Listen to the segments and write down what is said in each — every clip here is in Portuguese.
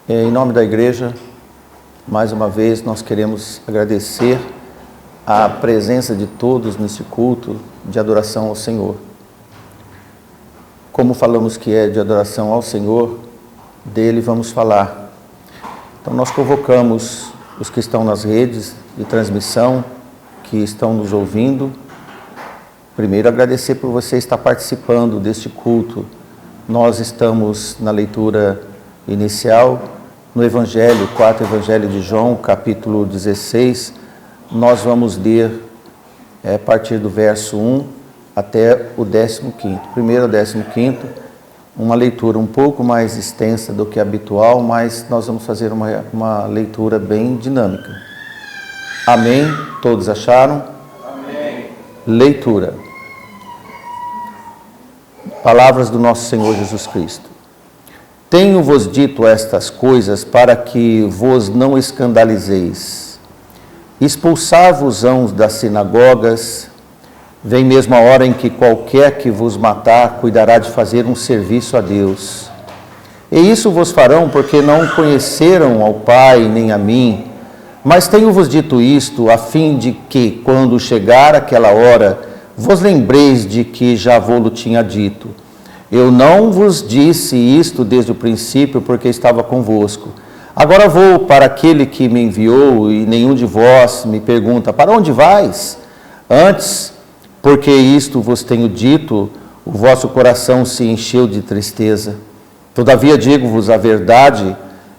Em nome da igreja, mais uma vez nós queremos agradecer a presença de todos nesse culto de adoração ao Senhor. Como falamos que é de adoração ao Senhor, dele vamos falar. Então nós convocamos os que estão nas redes de transmissão, que estão nos ouvindo. Primeiro, agradecer por você estar participando deste culto. Nós estamos na leitura inicial, no Evangelho, quarto Evangelho de João, capítulo 16. Nós vamos ler a partir do verso 1 até o 15º. Primeiro ao 15º, uma leitura um pouco mais extensa do que habitual, mas nós vamos fazer uma leitura bem dinâmica. Amém? Todos acharam? Amém. Leitura. Palavras do nosso Senhor Jesus Cristo. Tenho-vos dito estas coisas para que vos não escandalizeis. Expulsar-vos-ão das sinagogas. Vem mesmo a hora em que qualquer que vos matar cuidará de fazer um serviço a Deus. E isso vos farão porque não conheceram ao Pai nem a mim. Mas tenho-vos dito isto a fim de que, quando chegar aquela hora, vos lembreis de que já vô-lo tinha dito. Eu não vos disse isto desde o princípio, porque estava convosco. Agora vou para aquele que me enviou, e nenhum de vós me pergunta, para onde vais? Antes, porque isto vos tenho dito, o vosso coração se encheu de tristeza. Todavia digo-vos a verdade,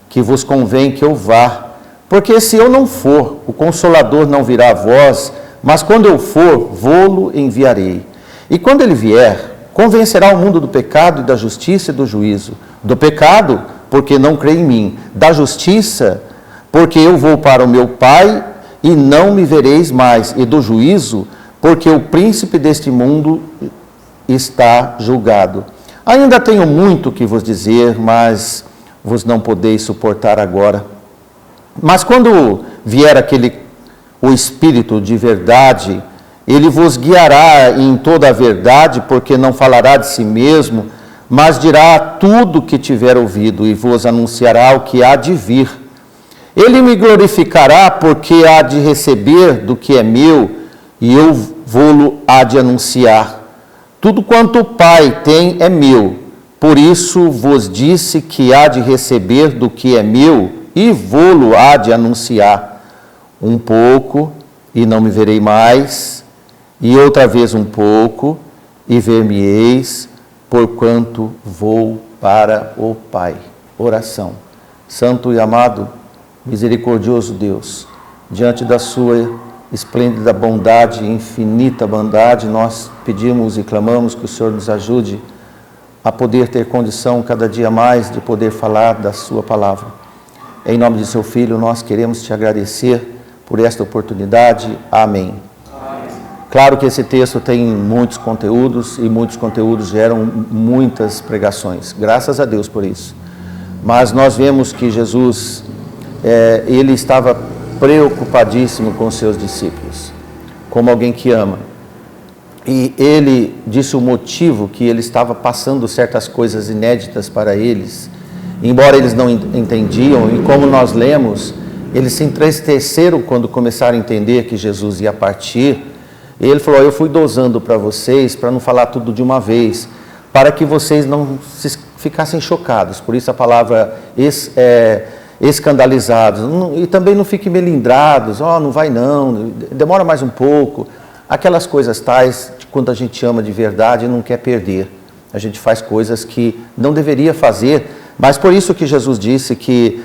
que vos convém que eu vá. Porque se eu não for, o Consolador não virá a vós, mas quando eu for, vô-lo enviarei. E quando ele vier, convencerá o mundo do pecado e da justiça e do juízo. Do pecado, porque não crê em mim. Da justiça, porque eu vou para o meu Pai e não me vereis mais. E do juízo, porque o príncipe deste mundo está julgado. Ainda tenho muito que vos dizer, mas vos não podeis suportar agora. Mas quando vier o Espírito de verdade, ele vos guiará em toda a verdade, porque não falará de si mesmo, mas dirá tudo o que tiver ouvido e vos anunciará o que há de vir. Ele me glorificará, porque há de receber do que é meu, e eu vou-lo há de anunciar. Tudo quanto o Pai tem é meu, por isso vos disse que há de receber do que é meu, e vou-lo há de anunciar. Um pouco, e não me verei mais, e outra vez um pouco, e ver-me-eis, porquanto vou para o Pai. Oração. Santo e amado, misericordioso Deus, diante da sua esplêndida bondade, infinita bondade, nós pedimos e clamamos que o Senhor nos ajude a poder ter condição cada dia mais de poder falar da sua palavra. Em nome de seu Filho, nós queremos te agradecer por esta oportunidade. Amém. Claro que esse texto tem muitos conteúdos, e muitos conteúdos geram muitas pregações. Graças a Deus por isso. Mas nós vemos que Jesus, ele estava preocupadíssimo com os seus discípulos, como alguém que ama. E ele disse o motivo que ele estava passando certas coisas inéditas para eles, embora eles não entendiam, e como nós lemos, eles se entristeceram quando começaram a entender que Jesus ia partir. Ele falou, eu fui dosando para vocês, para não falar tudo de uma vez, para que vocês não ficassem chocados. Por isso a palavra escandalizados, e também não fiquem melindrados, não vai não, demora mais um pouco. Aquelas coisas tais, quando a gente ama de verdade, não quer perder. A gente faz coisas que não deveria fazer, mas por isso que Jesus disse que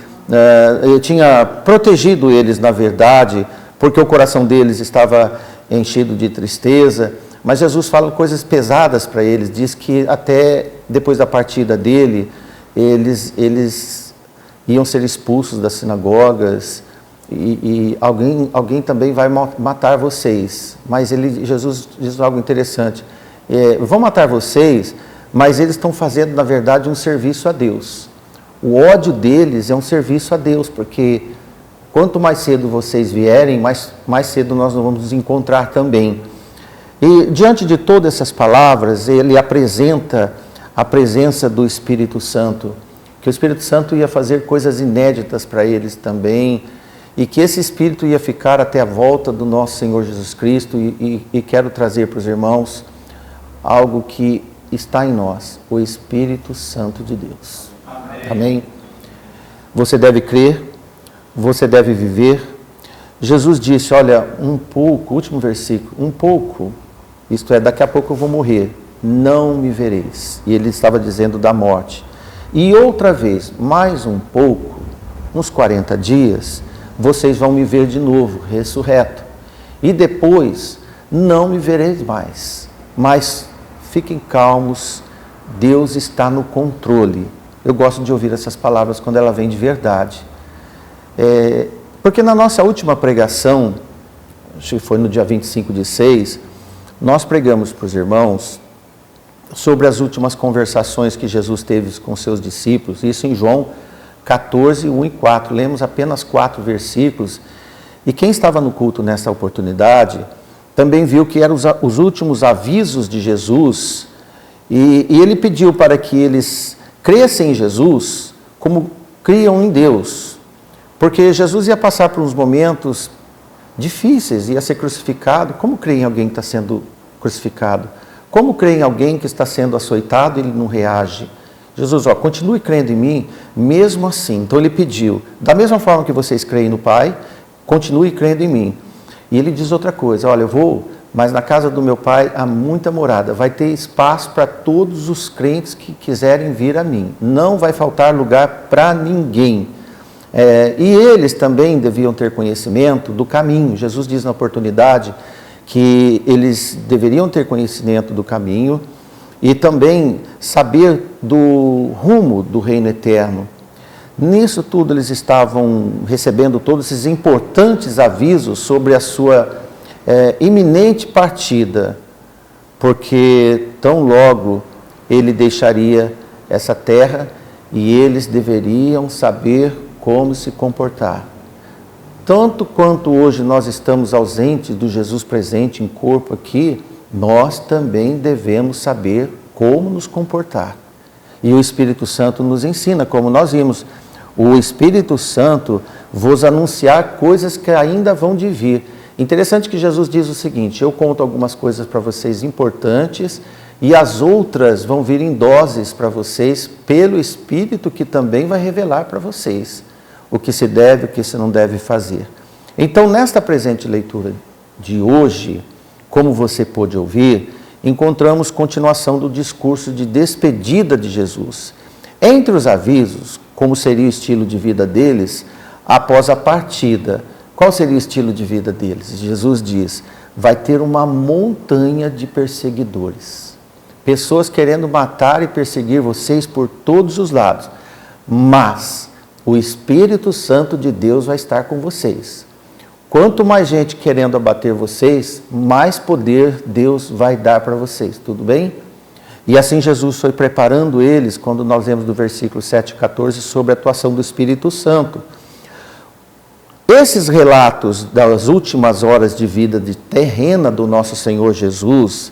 eu tinha protegido eles na verdade, porque o coração deles estava enchido de tristeza. Mas Jesus fala coisas pesadas para eles, diz que até depois da partida dele, eles iam ser expulsos das sinagogas, e alguém também vai matar vocês. Mas Jesus diz algo interessante, vão matar vocês, mas eles estão fazendo, na verdade, um serviço a Deus. O ódio deles é um serviço a Deus, porque quanto mais cedo vocês vierem, mais cedo nós vamos nos encontrar também. E diante de todas essas palavras, ele apresenta a presença do Espírito Santo. que o Espírito Santo ia fazer coisas inéditas para eles também, e que esse Espírito ia ficar até a volta do nosso Senhor Jesus Cristo, e quero trazer para os irmãos algo que está em nós, o Espírito Santo de Deus. Amém? Amém? Você deve crer, você deve viver. Jesus disse, olha, um pouco, último versículo, um pouco, isto é, daqui a pouco eu vou morrer, não me vereis. E ele estava dizendo da morte. E outra vez, mais um pouco, uns 40 dias, vocês vão me ver de novo, ressurreto. E depois, não me vereis mais. Mas fiquem calmos, Deus está no controle. Eu gosto de ouvir essas palavras quando ela vem de verdade. Porque na nossa última pregação, acho que foi no dia 25/6, nós pregamos para os irmãos sobre as últimas conversações que Jesus teve com seus discípulos, isso em João 14, 1 e 4. Lemos apenas 4 versículos. E quem estava no culto nessa oportunidade também viu que eram os últimos avisos de Jesus, e ele pediu para que eles crescem em Jesus como criam em Deus, porque Jesus ia passar por uns momentos difíceis, ia ser crucificado. Como crer em alguém que está sendo crucificado? Como crer em alguém que está sendo açoitado e ele não reage? Jesus, continue crendo em mim, mesmo assim. Então ele pediu, da mesma forma que vocês creem no Pai, continue crendo em mim. E ele diz outra coisa, olha, eu vou, mas na casa do meu Pai há muita morada, vai ter espaço para todos os crentes que quiserem vir a mim, não vai faltar lugar para ninguém. E eles também deviam ter conhecimento do caminho. Jesus diz na oportunidade que eles deveriam ter conhecimento do caminho e também saber do rumo do reino eterno. Nisso tudo eles estavam recebendo todos esses importantes avisos sobre a sua iminente partida, porque tão logo ele deixaria essa terra e eles deveriam saber como se comportar. Tanto quanto hoje nós estamos ausentes do Jesus presente em corpo aqui, nós também devemos saber como nos comportar. E o Espírito Santo nos ensina, como nós vimos, o Espírito Santo vos anunciar coisas que ainda vão de vir. Interessante que Jesus diz o seguinte, eu conto algumas coisas para vocês importantes e as outras vão vir em doses para vocês pelo Espírito que também vai revelar para vocês o que se deve e o que se não deve fazer. Então, nesta presente leitura de hoje, como você pôde ouvir, encontramos continuação do discurso de despedida de Jesus. Entre os avisos, como seria o estilo de vida deles após a partida. Qual seria o estilo de vida deles? Jesus diz, vai ter uma montanha de perseguidores. Pessoas querendo matar e perseguir vocês por todos os lados. Mas o Espírito Santo de Deus vai estar com vocês. Quanto mais gente querendo abater vocês, mais poder Deus vai dar para vocês, tudo bem? E assim Jesus foi preparando eles, quando nós lemos do versículo 7 e 14, sobre a atuação do Espírito Santo. Esses relatos das últimas horas de vida terrena do nosso Senhor Jesus,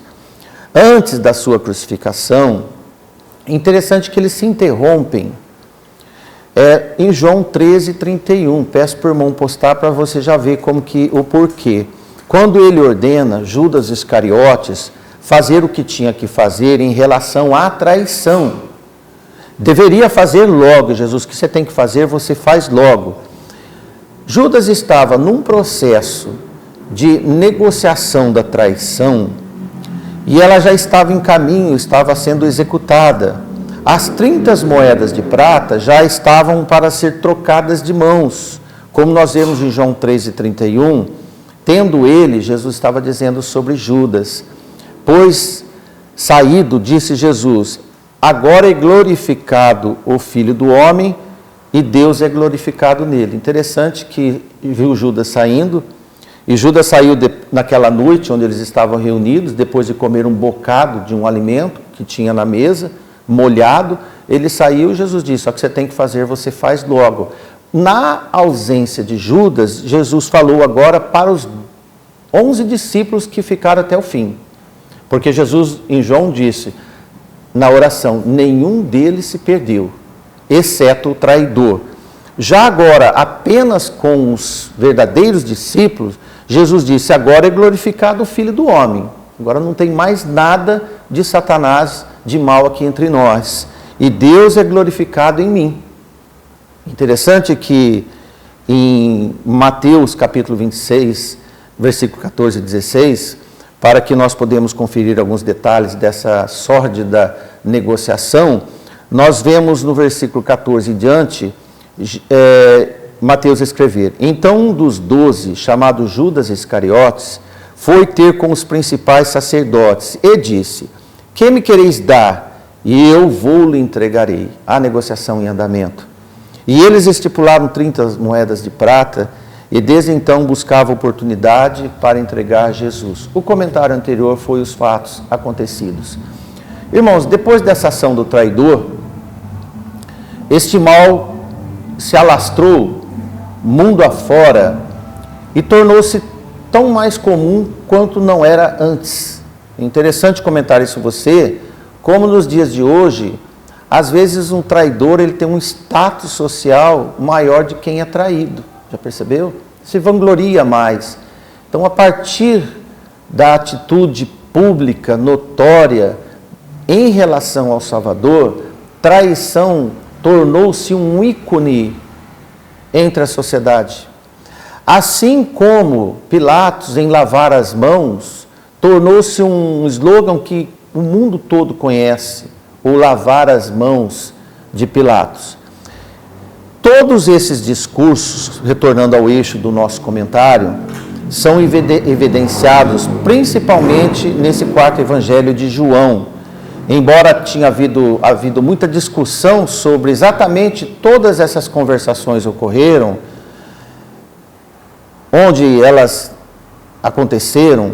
antes da sua crucificação, é interessante que eles se interrompem em João 13, 31. Peço para o irmão postar para você já ver o porquê. Quando ele ordena Judas Iscariotes fazer o que tinha que fazer em relação à traição. Deveria fazer logo, Jesus, o que você tem que fazer, você faz logo. Judas estava num processo de negociação da traição e ela já estava em caminho, estava sendo executada. As 30 moedas de prata já estavam para ser trocadas de mãos, como nós vemos em João 13:31, tendo ele, Jesus estava dizendo sobre Judas, pois saído, disse Jesus, agora é glorificado o Filho do Homem e Deus é glorificado nele. Interessante que viu Judas saindo, e Judas saiu naquela noite onde eles estavam reunidos, depois de comer um bocado de um alimento que tinha na mesa, molhado, ele saiu e Jesus disse, o que você tem que fazer, você faz logo. Na ausência de Judas, Jesus falou agora para os 11 discípulos que ficaram até o fim. Porque Jesus, em João, disse, na oração, nenhum deles se perdeu. exceto o traidor. Já agora, apenas com os verdadeiros discípulos, Jesus disse, agora é glorificado o Filho do Homem. Agora não tem mais nada de Satanás, de mal aqui entre nós. E Deus é glorificado em mim. Interessante que em Mateus capítulo 26, versículo 14 e 16, para que nós podemos conferir alguns detalhes dessa sórdida negociação, nós vemos no versículo 14 em diante, Mateus escrever, então um dos 12, chamado Judas Iscariotes, foi ter com os principais sacerdotes e disse, que me quereis dar? E eu vou lhe entregarei. A negociação em andamento. E eles estipularam 30 moedas de prata e desde então buscavam oportunidade para entregar Jesus. O comentário anterior foi os fatos acontecidos. Irmãos, depois dessa ação do traidor, este mal se alastrou mundo afora e tornou-se tão mais comum quanto não era antes. É interessante comentar isso você, como nos dias de hoje, às vezes um traidor ele tem um status social maior de quem é traído. Já percebeu? Se vangloria mais. Então, a partir da atitude pública, notória, em relação ao Salvador, traição tornou-se um ícone entre a sociedade. Assim como Pilatos, em lavar as mãos, tornou-se um slogan que o mundo todo conhece, o lavar as mãos de Pilatos. Todos esses discursos, retornando ao eixo do nosso comentário, são evidenciados principalmente nesse quarto evangelho de João. Embora tinha havido muita discussão sobre exatamente todas essas conversações ocorreram, onde elas aconteceram,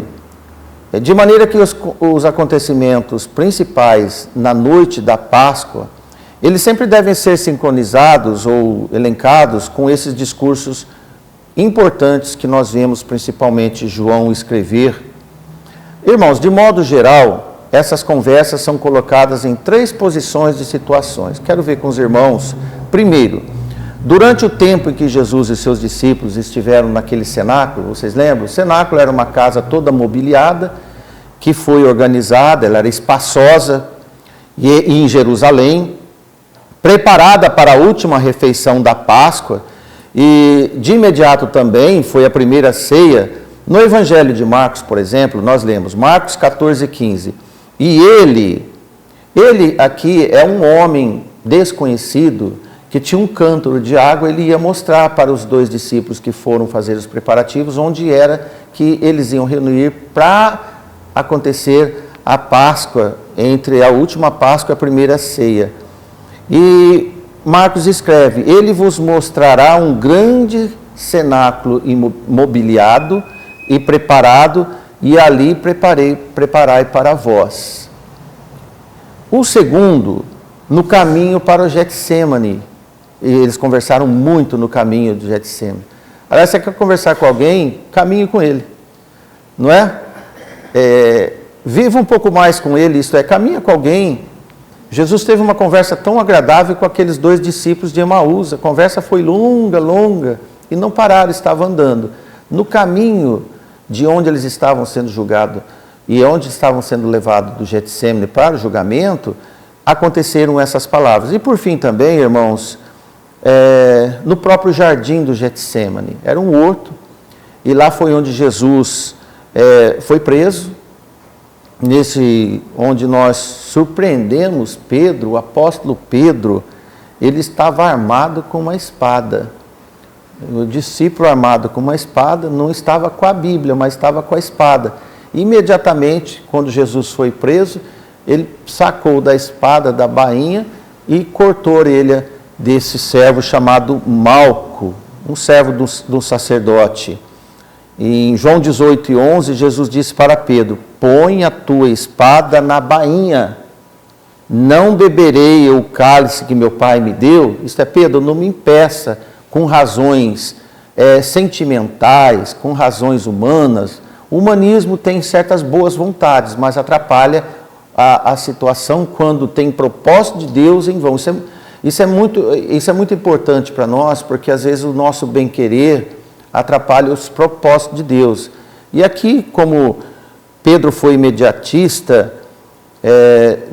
de maneira que os acontecimentos principais na noite da Páscoa, eles sempre devem ser sincronizados ou elencados com esses discursos importantes que nós vemos principalmente João escrever. Irmãos, de modo geral, essas conversas são colocadas em 3 posições de situações. Quero ver com os irmãos. Primeiro, durante o tempo em que Jesus e seus discípulos estiveram naquele cenáculo, vocês lembram? O cenáculo era uma casa toda mobiliada, que foi organizada, ela era espaçosa, e em Jerusalém, preparada para a última refeição da Páscoa, e de imediato também foi a primeira ceia. No Evangelho de Marcos, por exemplo, nós lemos Marcos 14, 15. E ele aqui é um homem desconhecido, que tinha um cântaro de água, ele ia mostrar para os 2 discípulos que foram fazer os preparativos, onde era que eles iam reunir para acontecer a Páscoa, entre a última Páscoa e a primeira ceia. E Marcos escreve, ele vos mostrará um grande cenáculo mobiliado e preparado, e ali preparai para vós. O segundo, no caminho para o Getsêmani. E eles conversaram muito no caminho do Getsêmani. Aliás, você quer conversar com alguém? Caminhe com ele. Não é? Viva um pouco mais com ele, isto é, caminha com alguém. Jesus teve uma conversa tão agradável com aqueles 2 discípulos de Emaús. A conversa foi longa, longa, e não pararam, estavam andando. No caminho de onde eles estavam sendo julgados e onde estavam sendo levados do Getsêmani para o julgamento, aconteceram essas palavras. E por fim também, irmãos, no próprio jardim do Getsêmani, era um horto, e lá foi onde Jesus foi preso, onde nós surpreendemos Pedro, o apóstolo Pedro, ele estava armado com uma espada. O discípulo armado com uma espada não estava com a Bíblia, mas estava com a espada. Imediatamente, quando Jesus foi preso, ele sacou da espada, da bainha, e cortou a orelha desse servo chamado Malco, um servo do sacerdote. E em João 18, 11, Jesus disse para Pedro, põe a tua espada na bainha, não beberei o cálice que meu pai me deu. Isto é, Pedro, não me impeça com razões sentimentais, com razões humanas. O humanismo tem certas boas vontades, mas atrapalha a situação quando tem propósito de Deus em vão. Isso é muito importante para nós, porque às vezes o nosso bem-querer atrapalha os propósitos de Deus. E aqui, como Pedro foi imediatista,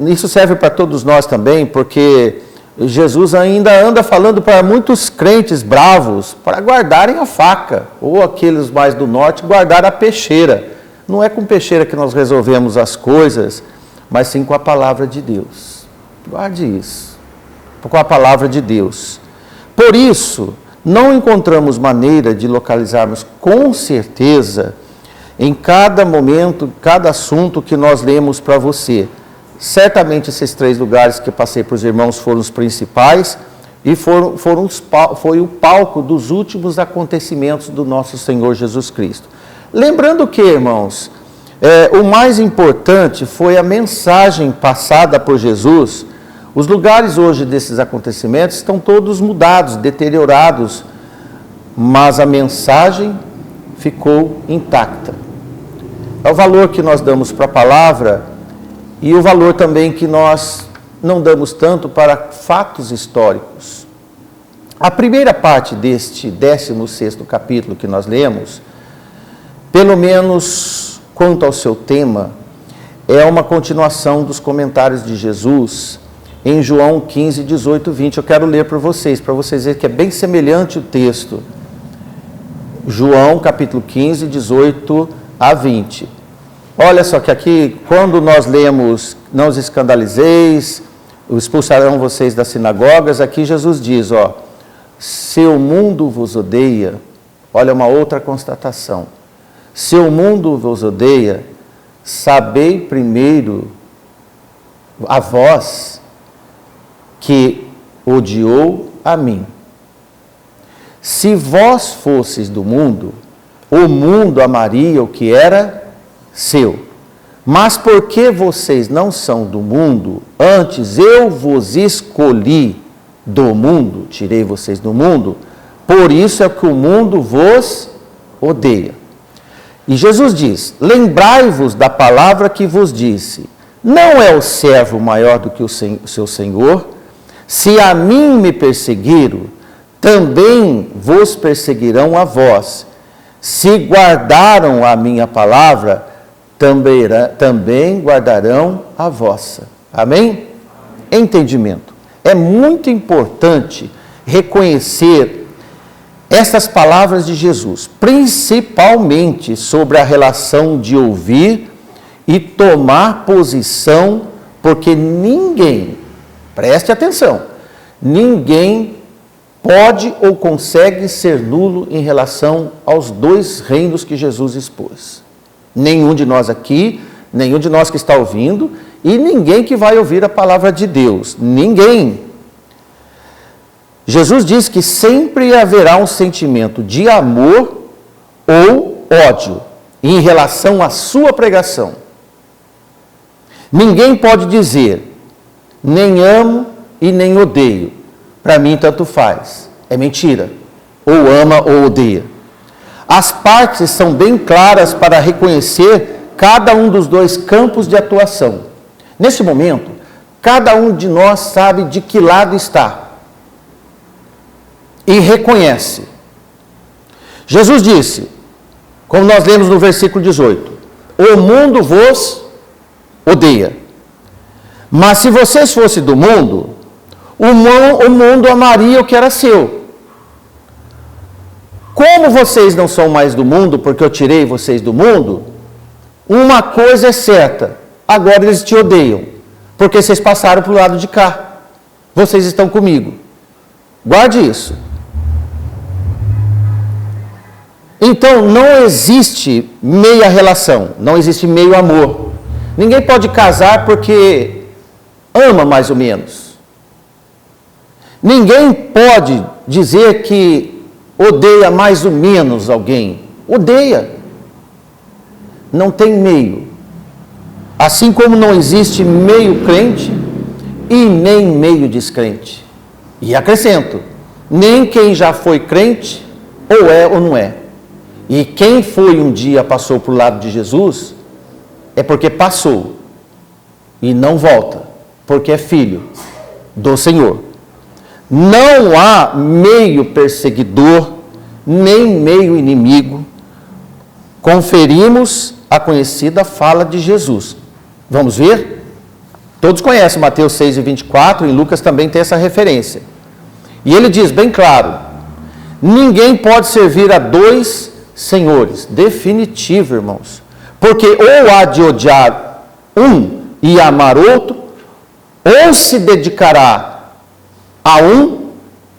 isso serve para todos nós também, porque Jesus ainda anda falando para muitos crentes bravos para guardarem a faca, ou aqueles mais do norte guardar a peixeira. Não é com peixeira que nós resolvemos as coisas, mas sim com a palavra de Deus. Guarde isso, com a palavra de Deus. Por isso, não encontramos maneira de localizarmos com certeza em cada momento, cada assunto que nós lemos para você. Certamente esses 3 lugares que passei para os irmãos foram os principais e foi o palco dos últimos acontecimentos do nosso Senhor Jesus Cristo. Lembrando que, irmãos, o mais importante foi a mensagem passada por Jesus. Os lugares hoje desses acontecimentos estão todos mudados, deteriorados, mas a mensagem ficou intacta. É o valor que nós damos para a palavra e o valor também que nós não damos tanto para fatos históricos. A primeira parte deste 16º capítulo que nós lemos, pelo menos quanto ao seu tema, é uma continuação dos comentários de Jesus em João 15, 18, 20. Eu quero ler para vocês verem que é bem semelhante o texto. João capítulo 15, 18 a 20. Olha só que aqui, quando nós lemos, não os escandalizeis, expulsarão vocês das sinagogas, aqui Jesus diz, se o mundo vos odeia, olha uma outra constatação, se o mundo vos odeia, sabei primeiro a vós que odiou a mim. Se vós fosseis do mundo, o mundo amaria o que era seu. Mas porque vocês não são do mundo, antes eu vos escolhi do mundo, tirei vocês do mundo, por isso é que o mundo vos odeia. E Jesus diz, lembrai-vos da palavra que vos disse, não é o servo maior do que o seu senhor? Se a mim me perseguiram, também vos perseguirão a vós. Se guardaram a minha palavra, também guardarão a vossa. Amém? Entendimento. É muito importante reconhecer essas palavras de Jesus, principalmente sobre a relação de ouvir e tomar posição, porque ninguém, preste atenção, ninguém pode ou consegue ser nulo em relação aos 2 reinos que Jesus expôs. Nenhum de nós aqui, nenhum de nós que está ouvindo, e ninguém que vai ouvir a palavra de Deus. Ninguém. Jesus diz que sempre haverá um sentimento de amor ou ódio em relação à sua pregação. Ninguém pode dizer, nem amo e nem odeio. Para mim, tanto faz. É mentira. Ou ama ou odeia. As partes são bem claras para reconhecer cada um dos 2 campos de atuação. Nesse momento, cada um de nós sabe de que lado está. E reconhece. Jesus disse, como nós lemos no versículo 18, o mundo vos odeia. Mas se vocês fossem do mundo, o mundo amaria o que era seu. Como vocês não são mais do mundo, porque eu tirei vocês do mundo, uma coisa é certa, agora eles te odeiam, porque vocês passaram para o lado de cá. Vocês estão comigo. Guarde isso. Então, não existe meia relação, não existe meio amor. Ninguém pode casar porque ama mais ou menos. Ninguém pode dizer que odeia mais ou menos alguém. Odeia. Não tem meio. Assim como não existe meio crente e nem meio descrente. E acrescento, nem quem já foi crente, ou é ou não é. E quem foi um dia, passou para o lado de Jesus, é porque passou. E não volta, porque é filho do Senhor. Não há meio perseguidor, nem meio inimigo. Conferimos a conhecida fala de Jesus. Vamos ver? Todos conhecem Mateus 6:24, em Lucas também tem essa referência. E ele diz bem claro: ninguém pode servir a dois senhores. Definitivo, irmãos. Porque ou há de odiar um e amar outro, ou se dedicará a um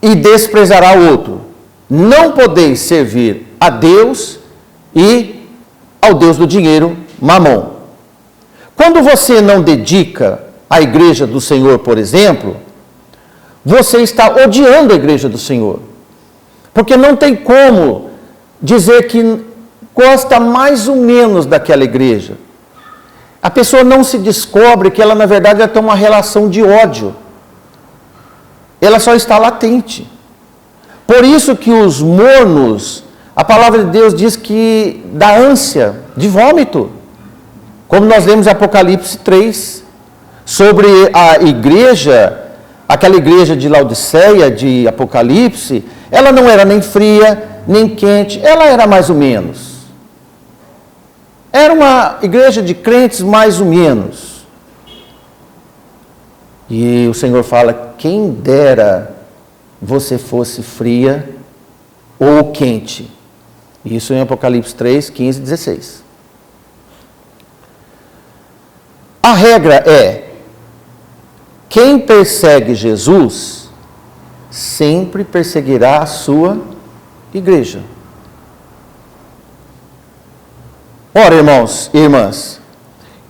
e desprezará o outro. Não podeis servir a Deus e ao Deus do dinheiro, Mamon. Quando você não dedica à igreja do Senhor, por exemplo, você está odiando a igreja do Senhor. Porque não tem como dizer que gosta mais ou menos daquela igreja. A pessoa não se descobre que ela, na verdade, ela tem uma relação de ódio. Ela só está latente. Por isso que os mornos, a palavra de Deus diz que dá ânsia de vômito. Como nós lemos em Apocalipse 3, sobre a igreja, aquela igreja de Laodiceia, de Apocalipse, ela não era nem fria, nem quente, ela era mais ou menos. Era uma igreja de crentes mais ou menos. E o Senhor fala: quem dera você fosse fria ou quente. Isso em Apocalipse 3, 15 e 16. A regra é: quem persegue Jesus sempre perseguirá a sua igreja. Ora, irmãos e irmãs,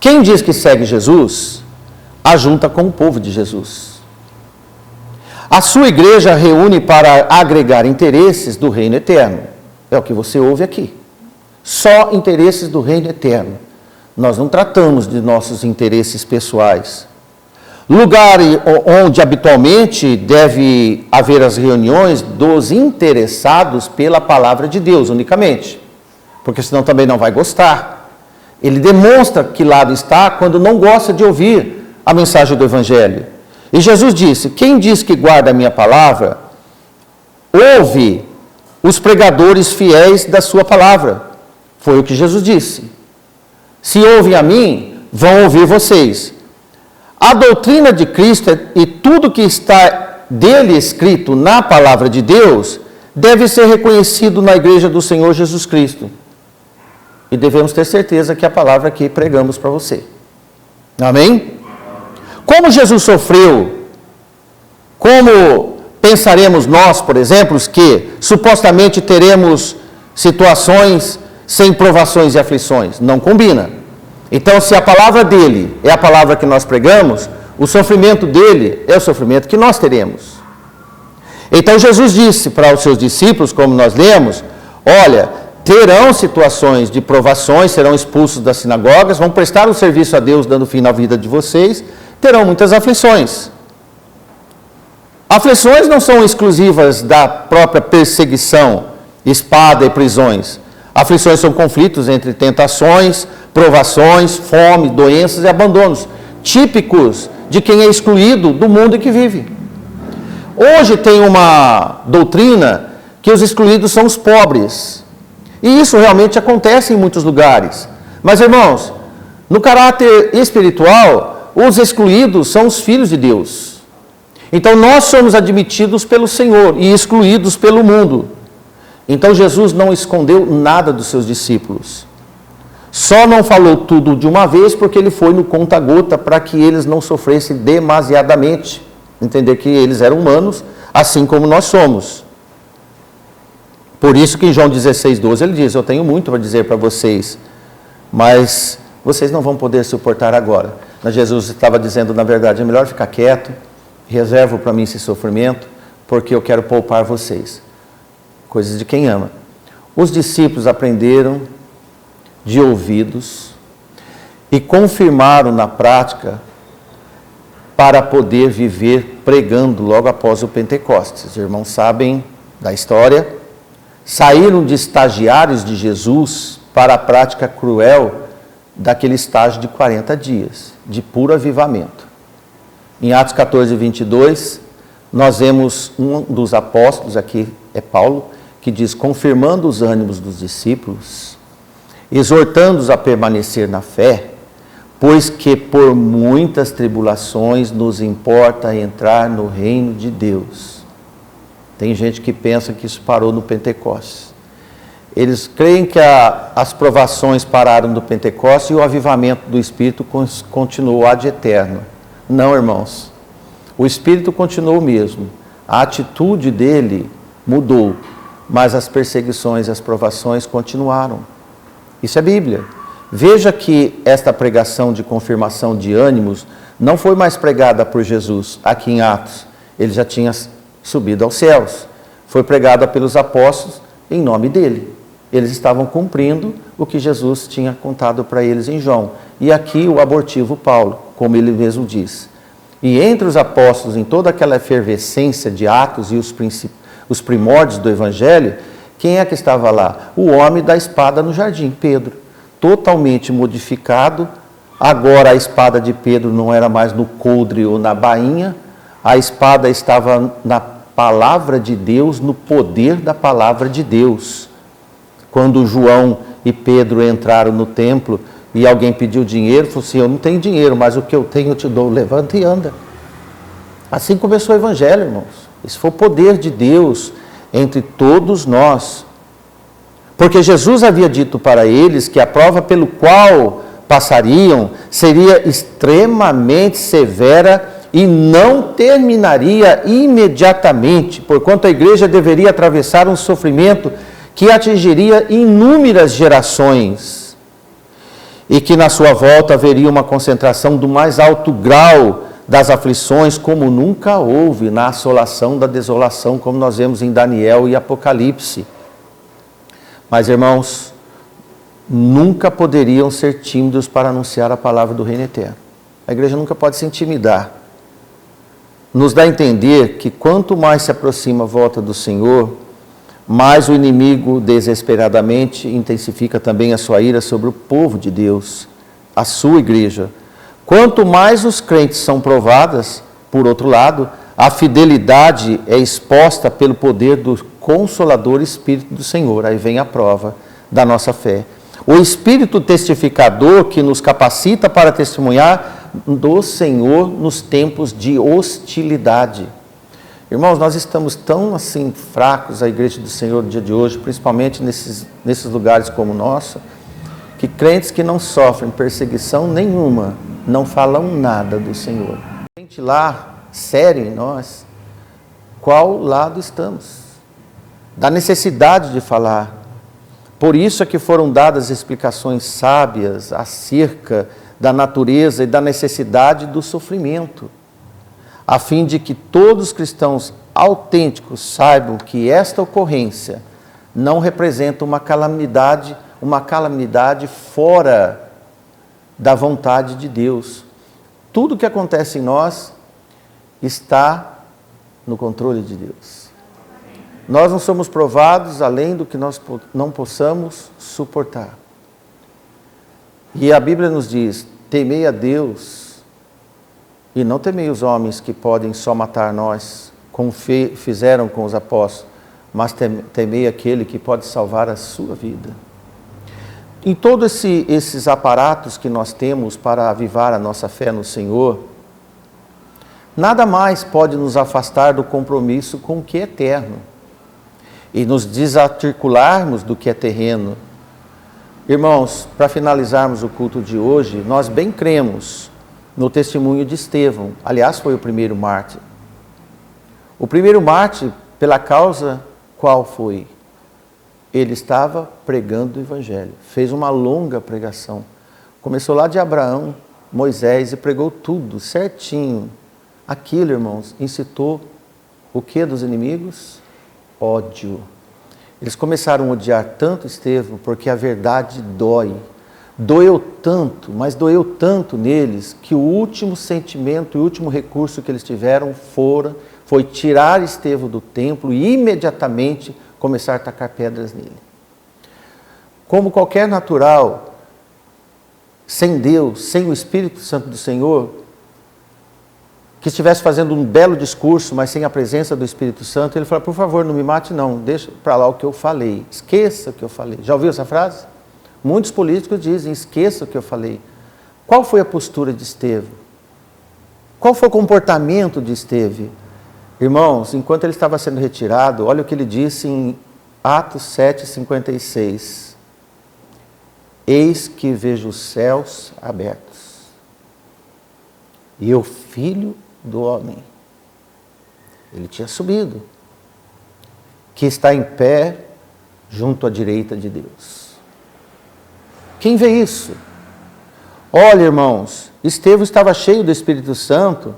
quem diz que segue Jesus, ajunta com o povo de Jesus. A sua igreja reúne para agregar interesses do reino eterno. É o que você ouve aqui. Só interesses do reino eterno. Nós não tratamos de nossos interesses pessoais. Lugar onde habitualmente deve haver as reuniões dos interessados pela palavra de Deus unicamente. Porque senão também não vai gostar. Ele demonstra que lado está quando não gosta de ouvir a mensagem do Evangelho. E Jesus disse: quem diz que guarda a minha palavra, ouve os pregadores fiéis da sua palavra. Foi o que Jesus disse. Se ouvem a mim, vão ouvir vocês. A doutrina de Cristo e tudo que está dele escrito na palavra de Deus deve ser reconhecido na igreja do Senhor Jesus Cristo. E devemos ter certeza que a palavra que pregamos para você. Amém? Como Jesus sofreu, como pensaremos nós, por exemplo, que supostamente teremos situações sem provações e aflições? Não combina. Então, se a palavra dele é a palavra que nós pregamos, o sofrimento dele é o sofrimento que nós teremos. Então, Jesus disse para os seus discípulos, como nós lemos: olha, terão situações de provações, serão expulsos das sinagogas, vão prestar um serviço a Deus dando fim na vida de vocês, terão muitas aflições. Aflições não são exclusivas da própria perseguição, espada e prisões. Aflições são conflitos entre tentações, provações, fome, doenças e abandonos, típicos de quem é excluído do mundo em que vive. Hoje tem uma doutrina que os excluídos são os pobres. E isso realmente acontece em muitos lugares. Mas, irmãos, no caráter espiritual, os excluídos são os filhos de Deus. Então, nós somos admitidos pelo Senhor e excluídos pelo mundo. Então, Jesus não escondeu nada dos seus discípulos. Só não falou tudo de uma vez porque ele foi no conta-gota para que eles não sofressem demasiadamente. Entender que eles eram humanos, assim como nós somos. Por isso que em João 16:12 ele diz: eu tenho muito para dizer para vocês, mas vocês não vão poder suportar agora. Mas Jesus estava dizendo, na verdade, é melhor ficar quieto, reservo para mim esse sofrimento, porque eu quero poupar vocês. Coisas de quem ama. Os discípulos aprenderam de ouvidos e confirmaram na prática para poder viver pregando logo após o Pentecostes. Os irmãos sabem da história. Saíram de estagiários de Jesus para a prática cruel daquele estágio de 40 dias, de puro avivamento. Em Atos 14:22, nós vemos um dos apóstolos, aqui é Paulo, que diz, confirmando os ânimos dos discípulos, exortando-os a permanecer na fé, pois que por muitas tribulações nos importa entrar no reino de Deus. Tem gente que pensa que isso parou no Pentecostes. Eles creem que as provações pararam no Pentecostes e o avivamento do Espírito continuou ad eterno. Não, irmãos. O Espírito continuou o mesmo. A atitude dele mudou, mas as perseguições e as provações continuaram. Isso é Bíblia. Veja que esta pregação de confirmação de ânimos não foi mais pregada por Jesus aqui em Atos. Ele já tinha subido aos céus. Foi pregada pelos apóstolos em nome dele. Eles estavam cumprindo o que Jesus tinha contado para eles em João. E aqui o abortivo Paulo, como ele mesmo diz. E entre os apóstolos, em toda aquela efervescência de Atos e os primórdios do Evangelho, quem é que estava lá? O homem da espada no jardim, Pedro. Totalmente modificado. Agora a espada de Pedro não era mais no coldre ou na bainha. A espada estava na palavra de Deus, no poder da palavra de Deus. Quando João e Pedro entraram no templo e alguém pediu dinheiro, falou assim, eu não tenho dinheiro, mas o que eu tenho eu te dou, levanta e anda. Assim começou o Evangelho, irmãos. Esse foi o poder de Deus entre todos nós. Porque Jesus havia dito para eles que a prova pelo qual passariam seria extremamente severa e não terminaria imediatamente, porquanto a igreja deveria atravessar um sofrimento que atingiria inúmeras gerações e que na sua volta haveria uma concentração do mais alto grau das aflições, como nunca houve na assolação da desolação, como nós vemos em Daniel e Apocalipse. Mas, irmãos, nunca poderiam ser tímidos para anunciar a palavra do reino eterno. A igreja nunca pode se intimidar. Nos dá a entender que quanto mais se aproxima a volta do Senhor, mais o inimigo desesperadamente intensifica também a sua ira sobre o povo de Deus, a sua igreja. Quanto mais os crentes são provadas, por outro lado, a fidelidade é exposta pelo poder do Consolador Espírito do Senhor. Aí vem a prova da nossa fé. O Espírito testificador que nos capacita para testemunhar do Senhor nos tempos de hostilidade. Irmãos, nós estamos tão assim fracos, a igreja do Senhor no dia de hoje, principalmente nesses lugares como o nosso, que crentes que não sofrem perseguição nenhuma, não falam nada do Senhor. Gente lá, sério em nós, qual lado estamos? Da necessidade de falar. Por isso é que foram dadas explicações sábias acerca da natureza e da necessidade do sofrimento, a fim de que todos os cristãos autênticos saibam que esta ocorrência não representa uma calamidade fora da vontade de Deus. Tudo que acontece em nós está no controle de Deus. Nós não somos provados além do que nós não possamos suportar. E a Bíblia nos diz, temei a Deus e não temei os homens que podem só matar nós, como fizeram com os apóstolos, mas temei aquele que pode salvar a sua vida. Em todos esses aparatos que nós temos para avivar a nossa fé no Senhor, nada mais pode nos afastar do compromisso com o que é eterno e nos desarticularmos do que é terreno. Irmãos, para finalizarmos o culto de hoje, nós bem cremos no testemunho de Estevão. Aliás, foi o primeiro mártir. O primeiro mártir, pela causa qual foi? Ele estava pregando o Evangelho. Fez uma longa pregação. Começou lá de Abraão, Moisés, e pregou tudo certinho. Aquilo, irmãos, incitou o que dos inimigos? Ódio. Eles começaram a odiar tanto Estevão, porque a verdade dói. Doeu tanto, mas doeu tanto neles, que o último sentimento e o último recurso que eles tiveram foi tirar Estevão do templo e imediatamente começar a tacar pedras nele. Como qualquer natural, sem Deus, sem o Espírito Santo do Senhor, que estivesse fazendo um belo discurso, mas sem a presença do Espírito Santo, ele fala, por favor, não me mate não, deixa para lá o que eu falei, esqueça o que eu falei. Já ouviu essa frase? Muitos políticos dizem, esqueça o que eu falei. Qual foi a postura de Estevão? Qual foi o comportamento de Estevão? Irmãos, enquanto ele estava sendo retirado, olha o que ele disse em Atos 7:56. Eis que vejo os céus abertos e o Filho do Homem, ele tinha subido, que está em pé junto à direita de Deus. Quem vê isso? Olha, irmãos, Estevão estava cheio do Espírito Santo,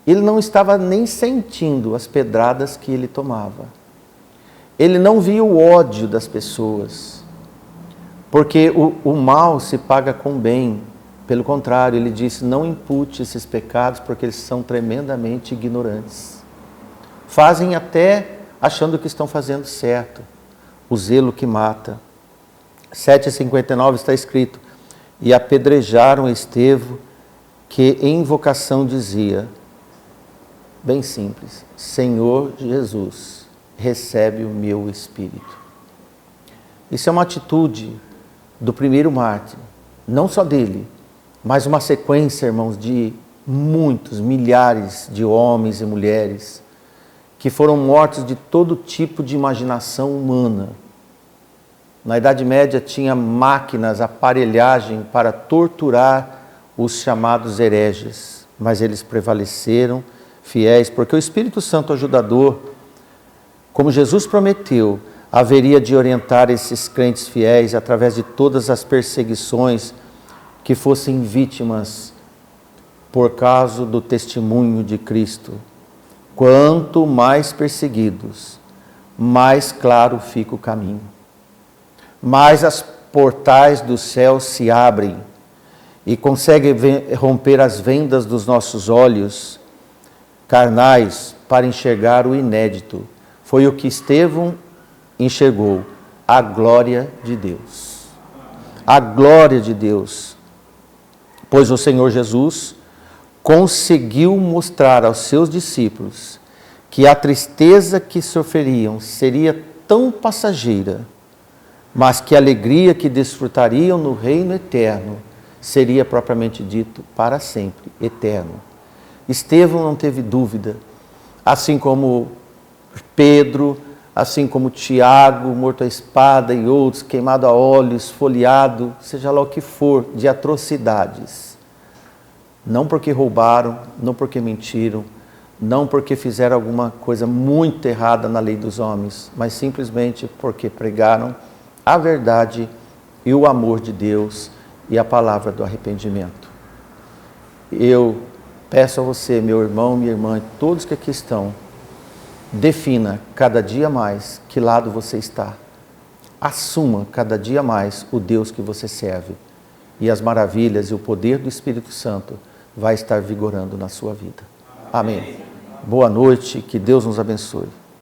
ele não estava nem sentindo as pedradas que ele tomava. Ele não via o ódio das pessoas, porque o mal se paga com bem. Pelo contrário, ele disse, não impute esses pecados, porque eles são tremendamente ignorantes. Fazem até achando que estão fazendo certo. O zelo que mata. 7:59 está escrito, e apedrejaram Estevão, que em invocação dizia, bem simples, Senhor Jesus, recebe o meu espírito. Isso é uma atitude do primeiro mártir, não só dele, mas uma sequência, irmãos, de muitos, milhares de homens e mulheres que foram mortos de todo tipo de imaginação humana. Na Idade Média tinha máquinas, aparelhagem para torturar os chamados hereges, mas eles prevaleceram fiéis, porque o Espírito Santo ajudador, como Jesus prometeu, haveria de orientar esses crentes fiéis através de todas as perseguições que fossem vítimas por causa do testemunho de Cristo. Quanto mais perseguidos, mais claro fica o caminho. Mais as portais do céu se abrem e conseguem romper as vendas dos nossos olhos carnais para enxergar o inédito. Foi o que Estevão enxergou, a glória de Deus. A glória de Deus. Pois o Senhor Jesus conseguiu mostrar aos seus discípulos que a tristeza que sofreriam seria tão passageira, mas que a alegria que desfrutariam no reino eterno seria propriamente dito para sempre, eterno. Estevão não teve dúvida, assim como Pedro, assim como Tiago, morto à espada, e outros, queimado a óleo, esfoliado, seja lá o que for, de atrocidades. Não porque roubaram, não porque mentiram, não porque fizeram alguma coisa muito errada na lei dos homens, mas simplesmente porque pregaram a verdade e o amor de Deus e a palavra do arrependimento. Eu peço a você, meu irmão, minha irmã, e todos que aqui estão, defina cada dia mais que lado você está. Assuma cada dia mais o Deus que você serve. E as maravilhas e o poder do Espírito Santo vai estar vigorando na sua vida. Amém. Boa noite, que Deus nos abençoe.